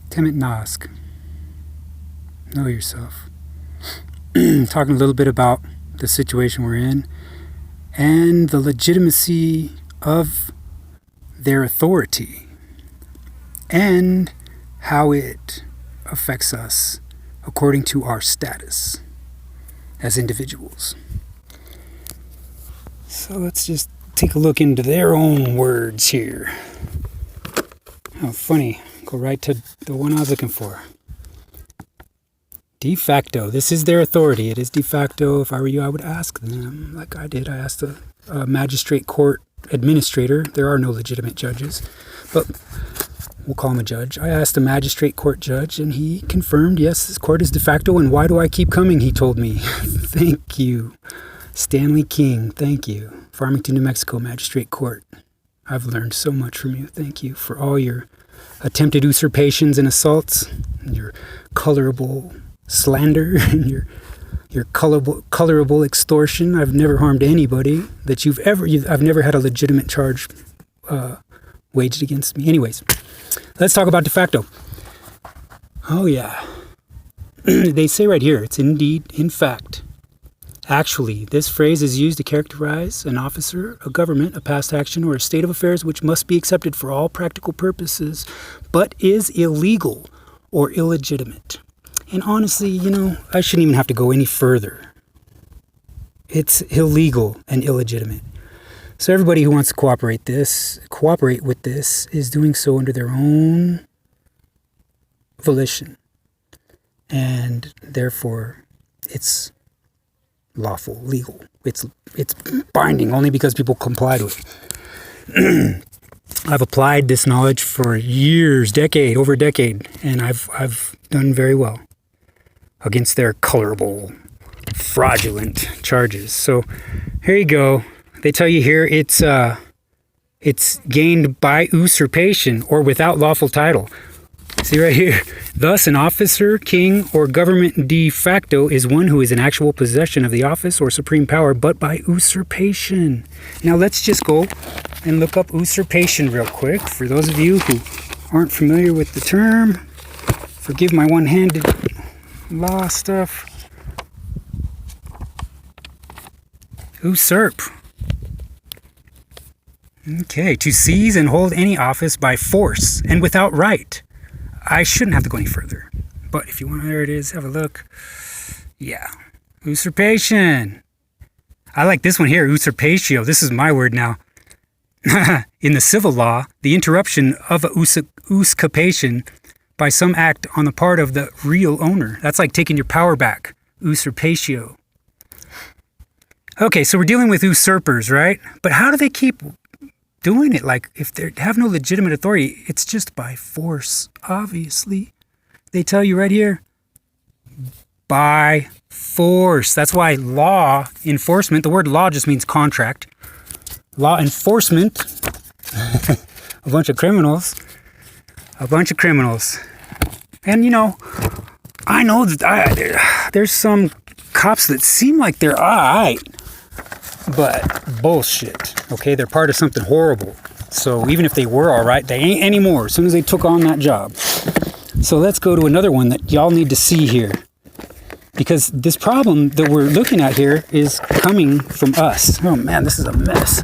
Temet Nosk. Know yourself. Talking a little bit about the situation we're in and the legitimacy of their authority and how it affects us according to our status as individuals. So let's just take a look into their own words here. Oh, funny. Go right to the one I was looking for. De facto. This is their authority. It is de facto. If I were you, I would ask them, like I did. I asked a magistrate court administrator. There are no legitimate judges, but we'll call him a judge. I asked a magistrate court judge, and he confirmed, yes, this court is de facto, and why do I keep coming, he told me. Thank you. Stanley King, thank you. Farmington, New Mexico Magistrate Court. I've learned so much from you. Thank you for all your attempted usurpations and assaults, and your colorable slander, and your colorable extortion. I've never harmed anybody that I've never had a legitimate charge waged against me. Anyways, let's talk about de facto. Oh yeah. They say right here, it's indeed, in fact. Actually, this phrase is used to characterize an officer, a government, a past action, or a state of affairs which must be accepted for all practical purposes, but is illegal or illegitimate. And honestly, I shouldn't even have to go any further. It's illegal and illegitimate. So everybody who wants to cooperate with this, is doing so under their own volition. And therefore, it's lawful, legal. It's binding only because people comply to it. I've applied this knowledge for years, over a decade, and I've done very well against their colorable, fraudulent charges. So here you go. They tell you here it's gained by usurpation or without lawful title. See right here. Thus, an officer, king, or government de facto is one who is in actual possession of the office or supreme power, but by usurpation. Now let's just go and look up usurpation real quick. For those of you who aren't familiar with the term, forgive my one-handed law stuff. Usurp. Okay, to seize and hold any office by force and without right. I shouldn't have to go any further. But if you want, there it is. Have a look. Yeah. Usurpation. I like this one here, usurpatio. This is my word now. In the civil law, the interruption of a usurpation by some act on the part of the real owner. That's like taking your power back. Usurpatio. Okay, so we're dealing with usurpers, right? But how do they keep doing it? Like, if they have no legitimate authority, it's just by force, obviously. They tell you right here, by force. That's why law enforcement, the word law just means contract. Law enforcement, a bunch of criminals. And, I know that there's some cops that seem like they're all right, but bullshit, okay? They're part of something horrible. So even if they were all right, they ain't anymore as soon as they took on that job. So let's go to another one that y'all need to see here. Because this problem that we're looking at here is coming from us. Oh man, this is a mess.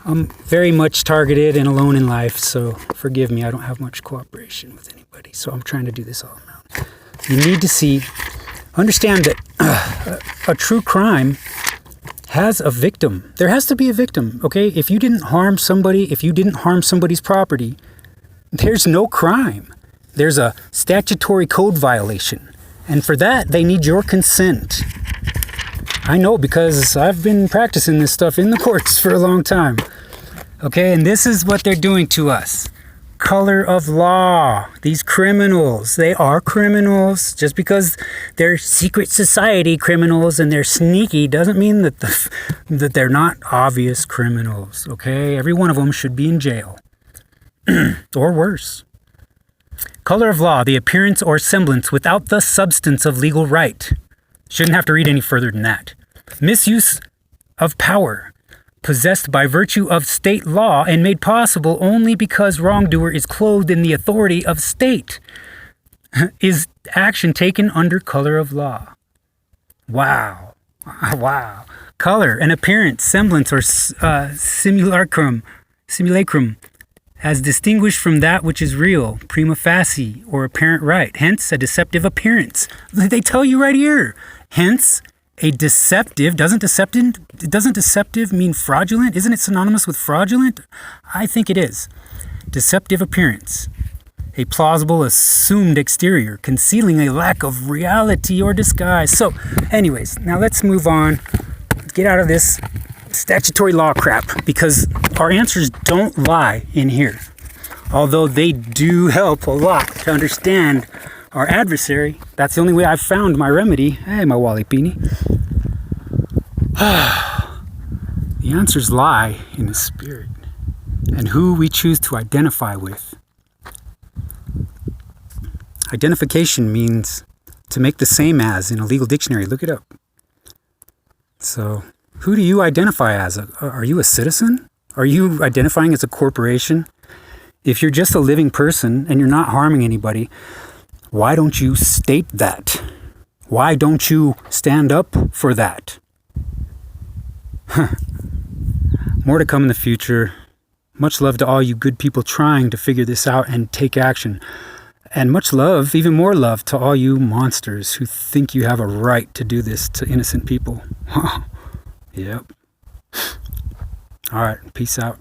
I'm very much targeted and alone in life, so forgive me. I don't have much cooperation with anybody, so I'm trying to do this all around. You need to understand that a true crime has a victim. There has to be a victim, okay? If you didn't harm somebody's property, there's no crime. There's a statutory code violation. And for that, they need your consent. I know because I've been practicing this stuff in the courts for a long time. Okay, and this is what they're doing to us. Color of law. These criminals, they are criminals. Just because they're secret society criminals and they're sneaky doesn't mean that that they're not obvious criminals. Okay, every one of them should be in jail. Or worse. Color of law, the appearance or semblance without the substance of legal right. Shouldn't have to read any further than that. Misuse of power, possessed by virtue of state law and made possible only because wrongdoer is clothed in the authority of state. is action taken under color of law. Wow. Wow. Color, an appearance, semblance, or simulacrum, as distinguished from that which is real, prima facie, or apparent right. Hence, a deceptive appearance. They tell you right here. Hence, a deceptive. Doesn't deceptive mean fraudulent? Isn't it synonymous with fraudulent? I think it is. Deceptive appearance. A plausible assumed exterior, concealing a lack of reality or disguise. So, anyways, now let's move on. Get out of this statutory law crap, because our answers don't lie in here. Although they do help a lot to understand our adversary. That's the only way I've found my remedy. Hey, my Wally Beanie. The answers lie in the spirit and who we choose to identify with. Identification means to make the same as in a legal dictionary. Look it up. So, who do you identify as? Are you a citizen? Are you identifying as a corporation? If you're just a living person and you're not harming anybody, why don't you state that? Why don't you stand up for that? More to come in the future. Much love to all you good people trying to figure this out and take action. And much love, even more love, to all you monsters who think you have a right to do this to innocent people. Yep. All right. Peace out.